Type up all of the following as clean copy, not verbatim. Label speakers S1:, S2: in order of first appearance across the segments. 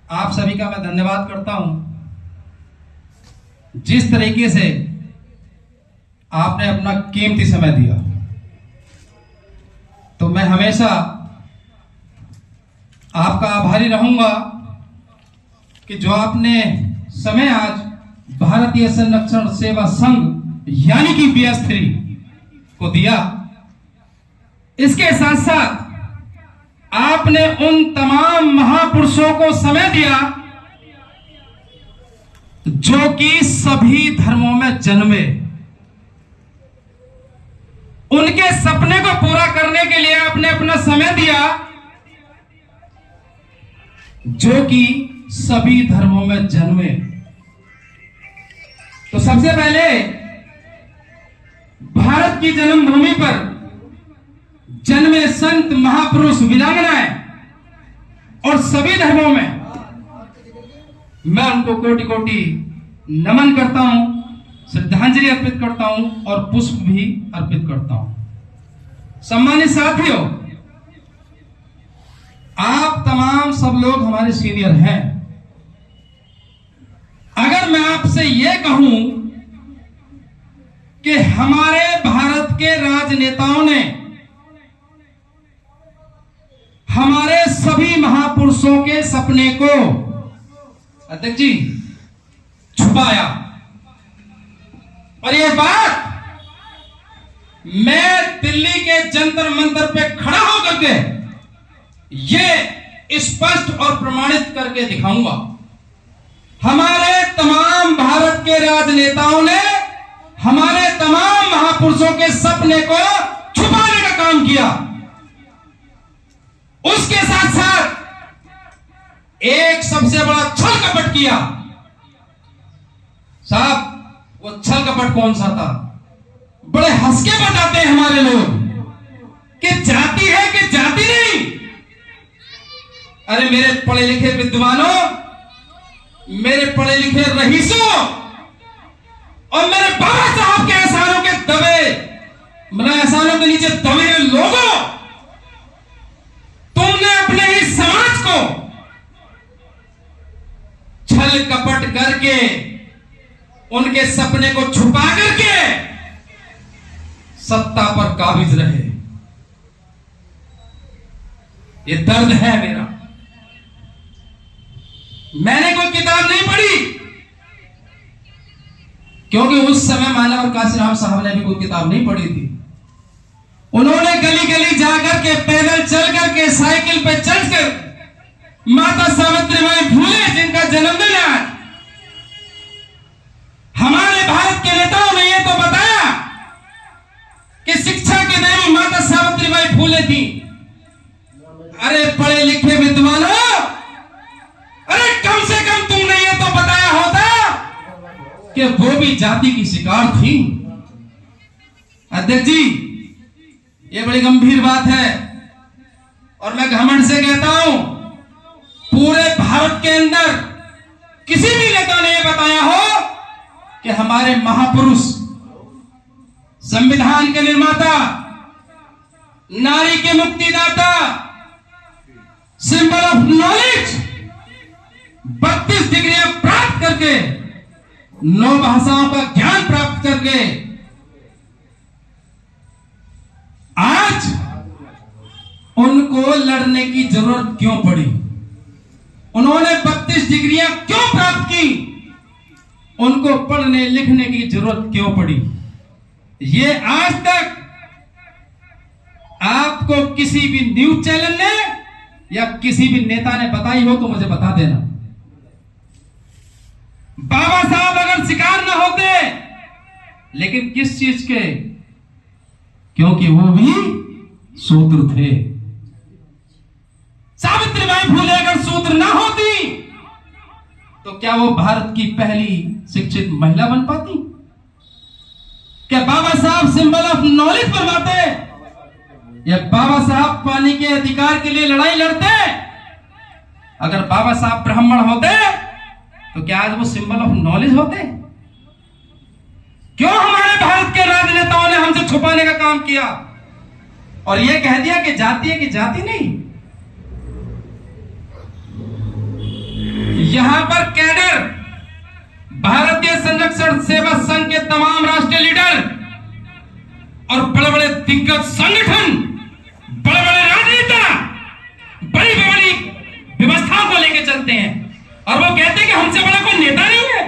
S1: आप सभी का मैं धन्यवाद करता हूं। जिस तरीके से आपने अपना कीमती समय दिया, तो मैं हमेशा आपका आभारी रहूंगा कि जो आपने समय आज भारतीय संरक्षण सेवा संघ यानी कि BS3 को दिया। इसके साथ साथ आपने उन तमाम महापुरुषों को समय दिया जो कि सभी धर्मों में जन्मे। उनके सपने को पूरा करने के लिए आपने अपना समय दिया, जो कि सभी धर्मों में जन्मे। तो सबसे पहले भारत की जन्मभूमि पर जन्मे संत महापुरुष वीरांगनाएं और सभी धर्मों में मैं उनको कोटि कोटि नमन करता हूं, श्रद्धांजलि अर्पित करता हूं और पुष्प भी अर्पित करता हूं। सम्मानित साथियों, आप तमाम सब लोग हमारे सीनियर हैं। अगर मैं आपसे यह कहूं कि हमारे भारत के राजनेताओं ने हमारे सभी महापुरुषों के सपने को, अध्यक्ष जी, छुपाया, और यह बात मैं दिल्ली के जंतर मंतर पे खड़ा होकर के ये स्पष्ट और प्रमाणित करके दिखाऊंगा। हमारे तमाम भारत के राजनेताओं ने हमारे तमाम महापुरुषों के सपने को छुपाने का काम किया। उसके साथ साथ एक सबसे बड़ा छल कपट किया। साहब, वो छल कपट कौन सा था? बड़े हंस के बताते हैं हमारे लोग कि जाति है कि जाति नहीं। अरे मेरे पढ़े लिखे विद्वानों, मेरे पढ़े लिखे रईसों और मेरे बाबा साहब के एहसानों के दबे, मेरे एहसानों के नीचे दबे लोगों, तुमने अपने ही समाज को छल कपट करके, उनके सपने को छुपा करके सत्ता पर काबिज रहे। ये दर्द है मेरा। मैंने कोई किताब नहीं पढ़ी, क्योंकि उस समय मानव काशीराम साहब ने भी कोई किताब नहीं पढ़ी थी। उन्होंने गली गली जाकर के, पैदल चल करके, साइकिल पे चढ़कर माता सावित्रीबाई फुले, जिनका जन्मदिन है आज, हमारे भारत के नेताओं ने यह तो बताया कि शिक्षा की देवी माता सावित्रीबाई फुले थी। अरे पढ़े लिखे विद्वानों, अरे कम से कम तुमने ये तो बताया होता कि वो भी जाति की शिकार थी। अध्यक्ष जी, ये बड़ी गंभीर बात है और मैं घमंड से कहता हूं, पूरे भारत के अंदर किसी भी नेता ने यह बताया हो कि हमारे महापुरुष, संविधान के निर्माता, नारी के मुक्तिदाता, सिंबल ऑफ नॉलेज, 32 डिग्रियां प्राप्त करके, 9 भाषाओं का ज्ञान प्राप्त करके आज उनको लड़ने की जरूरत क्यों पड़ी? उन्होंने 32 डिग्रियां क्यों प्राप्त की? उनको पढ़ने लिखने की जरूरत क्यों पड़ी? ये आज तक आपको किसी भी न्यूज चैनल ने या किसी भी नेता ने बताई हो तो मुझे बता देना। बाबा साहब अगर शिकार ना होते, लेकिन किस चीज के? क्योंकि वो भी शूद्र थे। सावित्रीबाई फुले अगर शूद्र ना होती तो क्या वो भारत की पहली शिक्षित महिला बन पाती? क्या बाबा साहब सिंबल ऑफ नॉलेज बनवाते? या बाबा साहब पानी के अधिकार के लिए लड़ाई लड़ते? अगर बाबा साहब ब्राह्मण होते तो क्या आज वो सिंबल ऑफ नॉलेज होते? क्यों हमारे भारत के राजनेताओं ने हमसे छुपाने का काम किया और यह कह दिया कि जाति है कि जाति नहीं? यहां पर कैडर, भारतीय संरक्षण सेवा संघ के तमाम राष्ट्रीय लीडर और बड़े बड़े दिग्गज संगठन, बड़े बड़े राजनेता बड़ी बड़ी व्यवस्थाओं को लेकर चलते हैं और वो कहते हैं कि हमसे बड़ा कोई नेता नहीं है।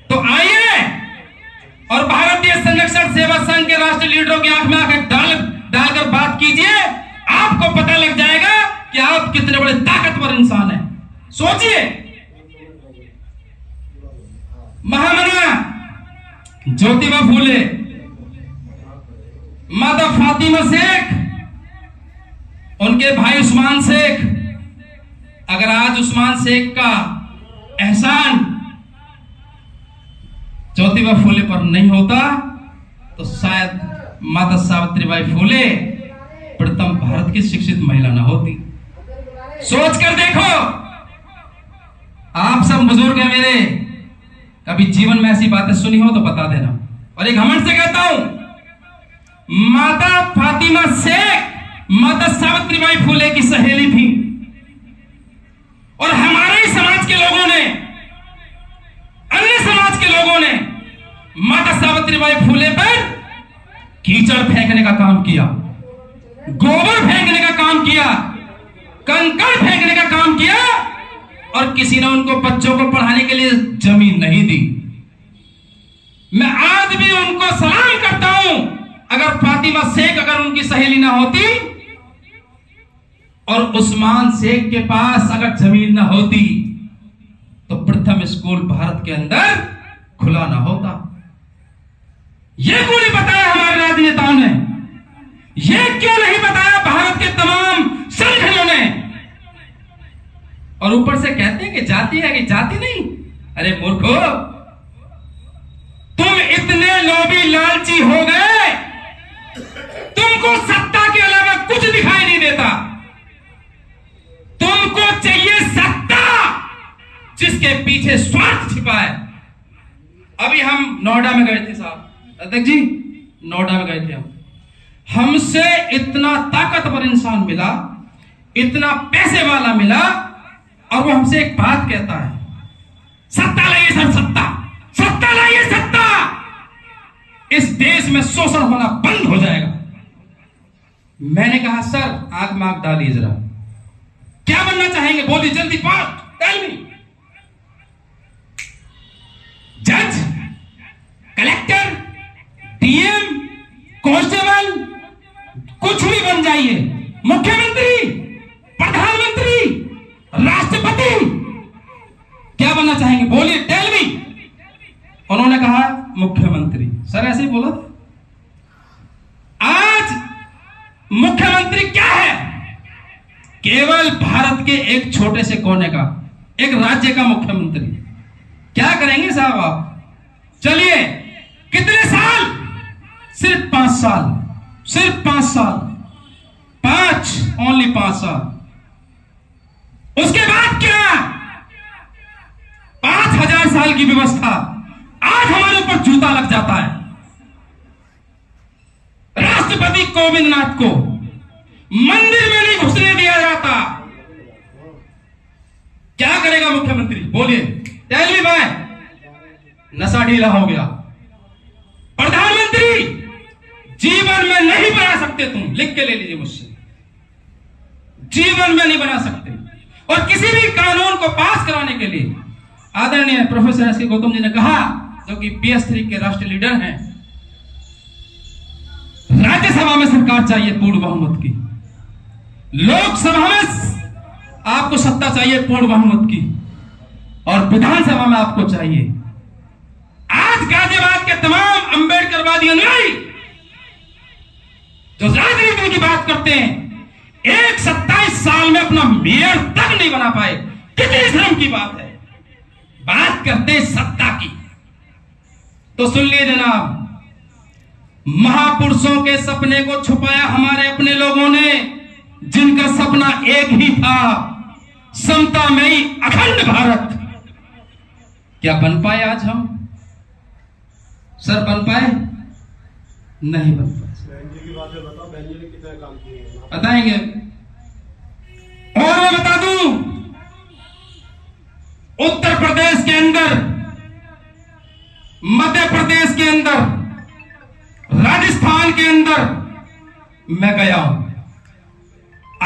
S1: तो आइए और भारतीय संरक्षण सेवा संघ के राष्ट्रीय लीडरों की आंख में आंखें डालकर बात कीजिए, आपको पता लग जाएगा कि आप कितने बड़े ताकतवर इंसान हैं। सोचिए, महामना ज्योतिबा फूले, माता फातिमा शेख, उनके भाई उस्मान शेख, अगर आज उस्मान शेख का एहसान ज्योतिबा फूले पर नहीं होता तो शायद माता सावित्रीबाई फूले प्रथम भारत की शिक्षित महिला ना होती। सोच कर देखो, आप सब बुजुर्ग हैं मेरे, कभी जीवन में ऐसी बातें सुनी हो तो बता देना। और एक घमंड से कहता हूं, माता फातिमा शेख माता सावित्रीबाई फूले की सहेली थी और हमारे ही समाज के लोगों ने, अन्य समाज के लोगों ने माता सावित्रीबाई फूले पर कीचड़ फेंकने का काम किया, गोबर फेंकने का काम किया, कंकड़ फेंकने का काम किया और किसी ने उनको बच्चों को पढ़ाने के लिए जमीन नहीं दी। मैं आज भी उनको सलाम करता हूं। अगर फातिमा शेख अगर उनकी सहेली ना होती और उस्मान शेख के पास अगर जमीन ना होती तो प्रथम स्कूल भारत के अंदर खुला ना होता। यह क्यों नहीं बताया हमारे राजनेताओं ने, यह क्यों नहीं बताया भारत के तमाम संगठनों ने? और ऊपर से कहते हैं कि जाति है, कि जाति नहीं। अरे मूर्खो, तुम इतने लोभी लालची हो गए, तुमको सत्ता के अलावा कुछ दिखाई नहीं देता। तुमको चाहिए सत्ता जिसके पीछे स्वार्थ छिपा है। अभी हम नोएडा में गए थे साहब, अध्यक्ष जी, नोएडा में गए थे हम, हमसे इतना ताकतवर इंसान मिला, इतना पैसे वाला मिला और वो हमसे एक बात कहता है, सत्ता लाइए सर, सत्ता, सत्ता लाइए, सत्ता, इस देश में शोषण होना बंद हो जाएगा। मैंने कहा सर आंख में आंख डालिए जरा, क्या बनना चाहेंगे, बोलिए जल्दी, बात टेल मी। जज, कलेक्टर, डीएम, कांस्टेबल, कुछ भी बन जाइए, मुख्यमंत्री, प्रधानमंत्री, राष्ट्रपति, क्या बनना चाहेंगे, बोलिए टेल मी। उन्होंने कहा मुख्यमंत्री। सर ऐसे ही बोला। आज मुख्यमंत्री क्या है? केवल भारत के एक छोटे से कोने का, एक राज्य का मुख्यमंत्री। क्या करेंगे साहब आप? चलिए, कितने साल? सिर्फ 5 साल, सिर्फ 5 साल, 5, ओनली 5 साल। उसके बाद क्या? 5000 साल की व्यवस्था आज हमारे ऊपर जूता लग जाता है। राष्ट्रपति कोविंद नाथ को मंदिर में नहीं घुसने दिया जाता। क्या करेगा मुख्यमंत्री, बोलिए टेल मी भाई। नशा ढीला हो गया। प्रधानमंत्री, जीवन में नहीं बना सकते, तुम लिख के ले लीजिए मुझसे, जीवन में नहीं बना सकते। और किसी भी कानून को पास कराने के लिए आदरणीय प्रोफेसर एस के गौतम जी ने कहा, जो कि PS3 के राष्ट्रीय लीडर हैं, राज्यसभा में सरकार चाहिए पूर्ण बहुमत की, लोकसभा में आपको सत्ता चाहिए पूर्ण बहुमत की, और विधानसभा में आपको चाहिए। आज गाजियाबाद के तमाम अंबेडकरवादी अनुयायी जो राजनीति की बात करते हैं, एक 27 साल में अपना मेयर तक नहीं बना पाए, कितनी शर्म की बात है। बात करते हैं सत्ता की, तो सुन लीजिए जनाब, महापुरुषों के सपने को छुपाया हमारे अपने लोगों ने, जिनका सपना एक ही था, समता में ही अखंड भारत। क्या बन पाए आज हम? सर बन पाए? नहीं बन पाए। बताएंगे। और मैं बता दूं, उत्तर प्रदेश के अंदर, मध्य प्रदेश के अंदर, राजस्थान के अंदर मैं गया हूं।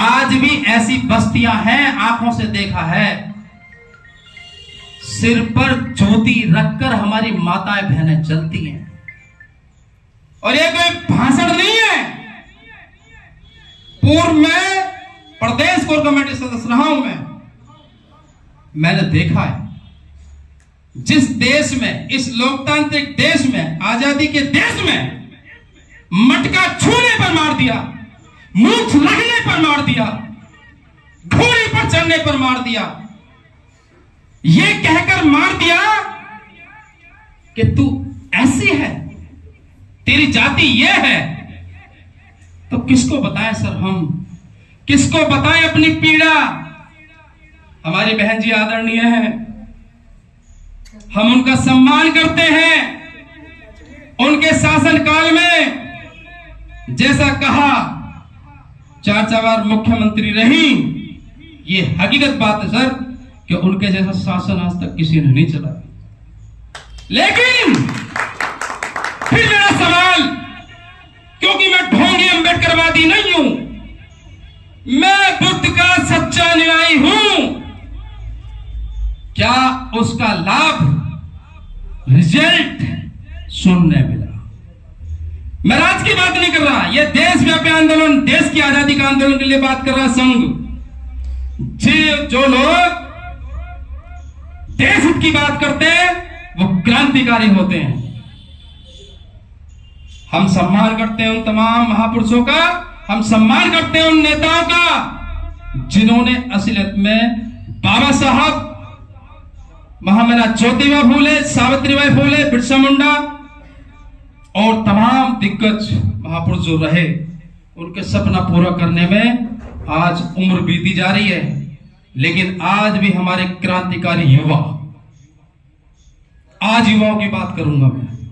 S1: आज भी ऐसी बस्तियां हैं, आंखों से देखा है, सिर पर ज्योति रखकर हमारी माताएं बहनें चलती हैं। और ये कोई भाषण नहीं है। पूर्व में प्रदेश कोर कमेटी सदस्य रहा हूं मैंने देखा है, जिस देश में, इस लोकतांत्रिक देश में, आजादी के देश में मटका छूने पर मार दिया, मूंछ लगने पर मार दिया, घोड़ी पर चढ़ने पर मार दिया, ये कहकर मार दिया कि तू ऐसी है, तेरी जाति ये है। तो किसको बताएं सर, हम किसको बताएं अपनी पीड़ा? हमारी बहन जी आदरणीय है, हम उनका सम्मान करते हैं। उनके शासनकाल में जैसा कहा, 4 बार मुख्यमंत्री रही, ये हकीकत बात है सर कि उनके जैसा शासन आज तक किसी ने नहीं चला। लेकिन फिर मेरा सवाल, क्योंकि मैं ढोंगी अंबेडकरवादी नहीं हूं, मैं बुद्ध का सच्चा अनुयायी हूं, क्या उसका लाभ, रिजल्ट सुनने मिला? मैं राज की बात नहीं कर रहा, यह देशव्यापी आंदोलन, देश की आजादी का आंदोलन के लिए बात कर रहा संघ। जो लोग देश हित की बात करते हैं वो क्रांतिकारी होते हैं। हम सम्मान करते हैं उन तमाम महापुरुषों का, हम सम्मान करते हैं उन नेताओं का जिन्होंने असलियत में बाबा साहब, महामना ज्योतिबा फूले, सावित्रीबाई फूले, बिरसा मुंडा और तमाम दिग्गज महापुरुष जो रहे, उनके सपना पूरा करने में आज उम्र बीती जा रही है। लेकिन आज भी हमारे क्रांतिकारी युवा, आज युवाओं की बात करूंगा मैं,